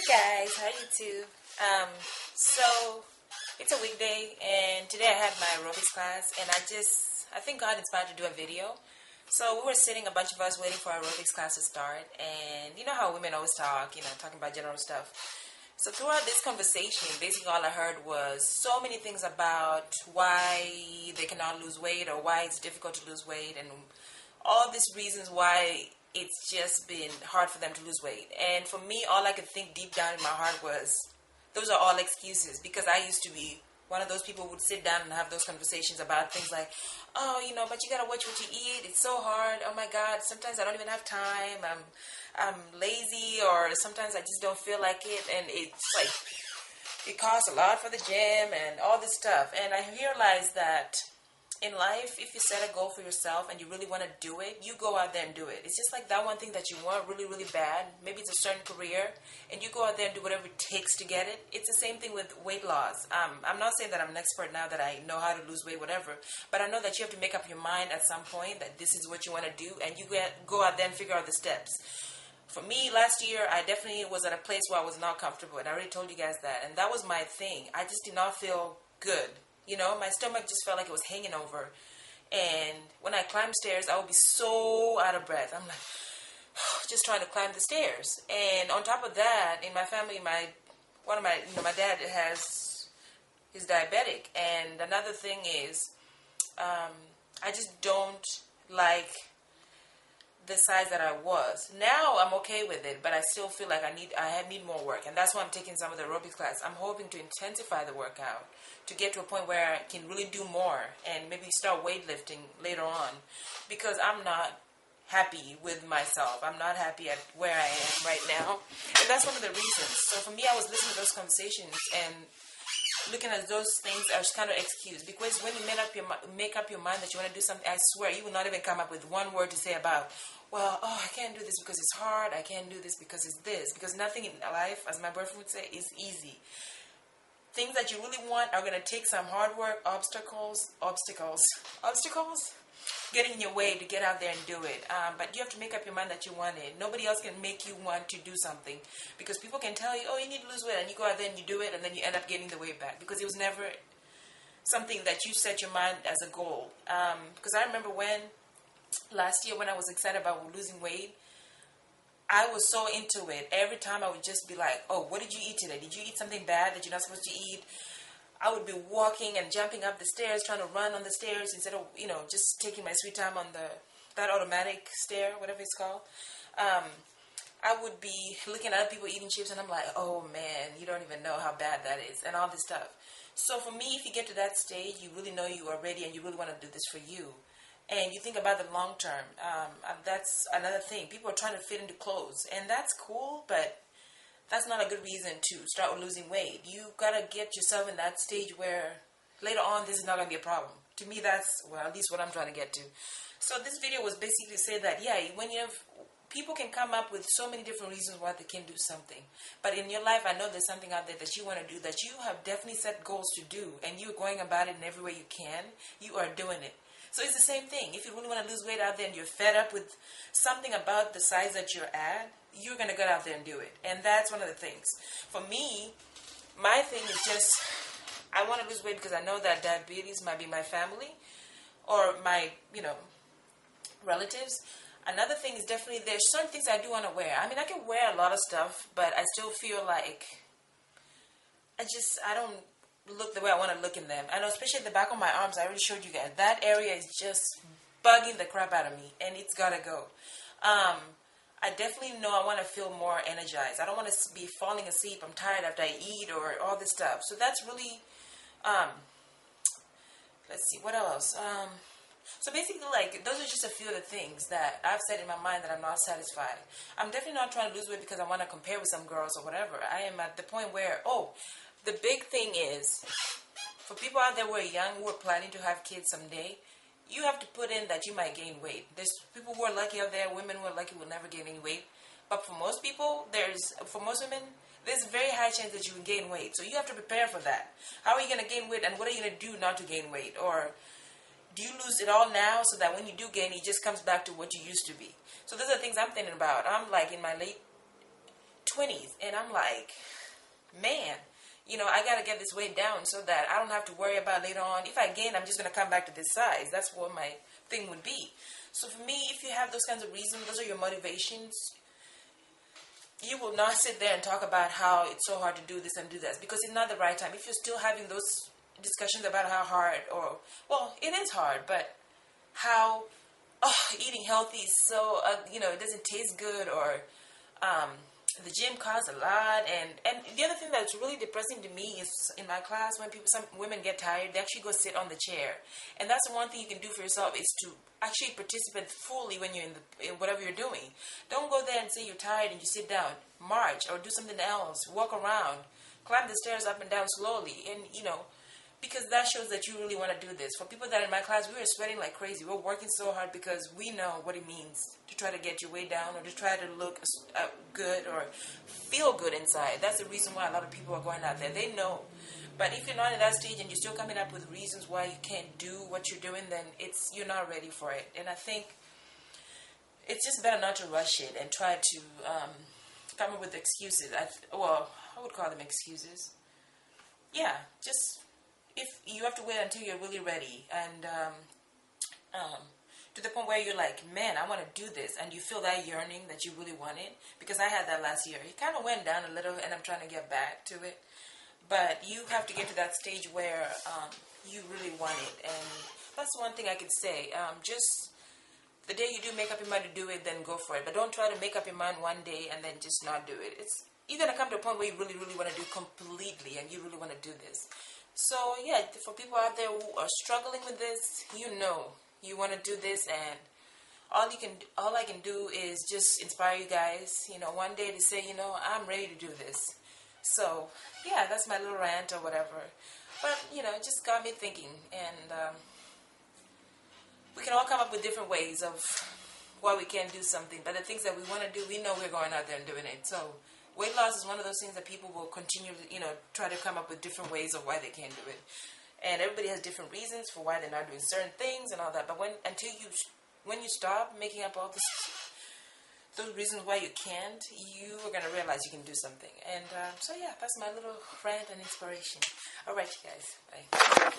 Guys, hi YouTube. So it's a weekday, and today I had my aerobics class, and I think God inspired to do a video. So we were sitting, a bunch of us, waiting for our aerobics class to start, and you know how women always talk, talking about general stuff. So throughout this conversation, basically all I heard was so many things about why they cannot lose weight or why it's difficult to lose weight, and all these reasons why it's just been hard for them to lose weight. And for me, all I could think deep down in my heart was, those are all excuses, because I used to be one of those people who would sit down and have those conversations about things like, oh, but you gotta watch what you eat. It's so hard. Oh my God, sometimes I don't even have time. I'm lazy, or sometimes I just don't feel like it. And it's like, it costs a lot for the gym and all this stuff. And I realized that in life, if you set a goal for yourself and you really want to do it, you go out there and do it. It's just like that one thing that you want really, really bad. Maybe it's a certain career, and you go out there and do whatever it takes to get it. It's the same thing with weight loss. I'm not saying that I'm an expert now, that I know how to lose weight, whatever, but I know that you have to make up your mind at some point that this is what you want to do, and you go out there and figure out the steps. For me, last year, I definitely was at a place where I was not comfortable, and I already told you guys that, and that was my thing. I just did not feel good. My stomach just felt like it was hanging over. And when I climbed stairs, I would be so out of breath. I'm like, just trying to climb the stairs. And on top of that, in my family, my dad is diabetic. And another thing is, I just don't like the size that I was. Now I'm okay with it, but I still feel like I need more work, and that's why I'm taking some of the aerobics class. I'm hoping to intensify the workout to get to a point where I can really do more and maybe start weightlifting later on, because I'm not happy with myself. I'm not happy at where I am right now, and that's one of the reasons. So for me, I was listening to those conversations and looking at those things as kind of excuse, because when you make up your mind that you want to do something, I swear you will not even come up with one word to say about, well, oh, I can't do this because it's hard. I can't do this because it's this. Because nothing in life, as my boyfriend would say, is easy. Things that you really want are going to take some hard work, obstacles, getting in your way to get out there and do it. But you have to make up your mind that you want it. Nobody else can make you want to do something, because people can tell you, oh, you need to lose weight, and you go out there and you do it, and then you end up getting the weight back, because it was never something that you set your mind as a goal. Because I remember last year when I was excited about losing weight, I was so into it. Every time I would just be like, oh, what did you eat today? Did you eat something bad that you're not supposed to eat? I would be walking and jumping up the stairs, trying to run on the stairs instead of, just taking my sweet time on that automatic stair, whatever it's called. I would be looking at other people eating chips, and I'm like, oh man, you don't even know how bad that is, and all this stuff. So for me, if you get to that stage, you really know you are ready and you really want to do this for you. And you think about the long term. That's another thing. People are trying to fit into clothes, and that's cool, but that's not a good reason to start losing weight. You gotta get yourself in that stage where later on this is not gonna be a problem. To me, that's, well, at least what I'm trying to get to. So this video was basically to say that, yeah, when you have, people can come up with so many different reasons why they can do something. But in your life, I know there's something out there that you want to do, that you have definitely set goals to do, and you're going about it in every way you can. You are doing it. So it's the same thing. If you really want to lose weight out there and you're fed up with something about the size that you're at, you're going to get out there and do it. And that's one of the things. For me, my thing is just, I want to lose weight because I know that diabetes might be my family or my, relatives. Another thing is definitely there's certain things I do want to wear. I mean, I can wear a lot of stuff, but I still feel like I don't look the way I want to look in them. I know, especially the back of my arms, I already showed you guys. That area is just bugging the crap out of me, and it's got to go. I definitely know I want to feel more energized. I don't want to be falling asleep. I'm tired after I eat or all this stuff. So that's really, let's see, what else? So basically, those are just a few of the things that I've said in my mind that I'm not satisfied. I'm definitely not trying to lose weight because I want to compare with some girls or whatever. I am at the point where, the big thing is, for people out there who are young, who are planning to have kids someday, you have to put in that you might gain weight. There's people who are lucky out there, women who are lucky will never gain any weight. But for most people, for most women, there's a very high chance that you will gain weight. So you have to prepare for that. How are you going to gain weight, and what are you going to do not to gain weight? Or do you lose it all now so that when you do gain, it just comes back to what you used to be? So those are the things I'm thinking about. I'm like in my late 20s, and I'm like, man, I got to get this weight down so that I don't have to worry about later on. If I gain, I'm just going to come back to this size. That's what my thing would be. So for me, if you have those kinds of reasons, those are your motivations, you will not sit there and talk about how it's so hard to do this and do that, because it's not the right time. If you're still having those discussions about how hard, well, it is hard, but how eating healthy is so, it doesn't taste good, or the gym costs a lot, and the other thing that's really depressing to me is in my class, when some women get tired, they actually go sit on the chair, and that's the one thing you can do for yourself, is to actually participate fully when you're in whatever you're doing. Don't go there and say you're tired and you sit down. March, or do something else. Walk around, climb the stairs up and down slowly, and because that shows that you really want to do this. For people that are in my class, we were sweating like crazy. We're working so hard because we know what it means to try to get your weight down, or to try to look good or feel good inside. That's the reason why a lot of people are going out there. They know. But if you're not in that stage and you're still coming up with reasons why you can't do what you're doing, then you're not ready for it. And I think it's just better not to rush it and try to come up with excuses. I would call them excuses. Yeah, just if you have to wait until you're really ready, and to the point where you're like, man, I want to do this, and you feel that yearning that you really want it. Because I had that last year. It kind of went down a little, and I'm trying to get back to it. But you have to get to that stage where you really want it. And that's one thing I could say. Just the day you do make up your mind to do it, then go for it. But don't try to make up your mind one day and then just not do it. You're going to come to a point where you really, really want to do it completely, and you really want to do this. So, yeah, for people out there who are struggling with this, you want to do this, and all I can do is just inspire you guys, one day to say, I'm ready to do this. So, yeah, that's my little rant or whatever. But, it just got me thinking. And we can all come up with different ways of why we can't do something. But the things that we want to do, we know we're going out there and doing it. So, weight loss is one of those things that people will continue to, try to come up with different ways of why they can't do it. And everybody has different reasons for why they're not doing certain things and all that. But when you stop making up all those reasons why you can't, you are going to realize you can do something. And so, yeah, that's my little rant and inspiration. All right, you guys. Bye.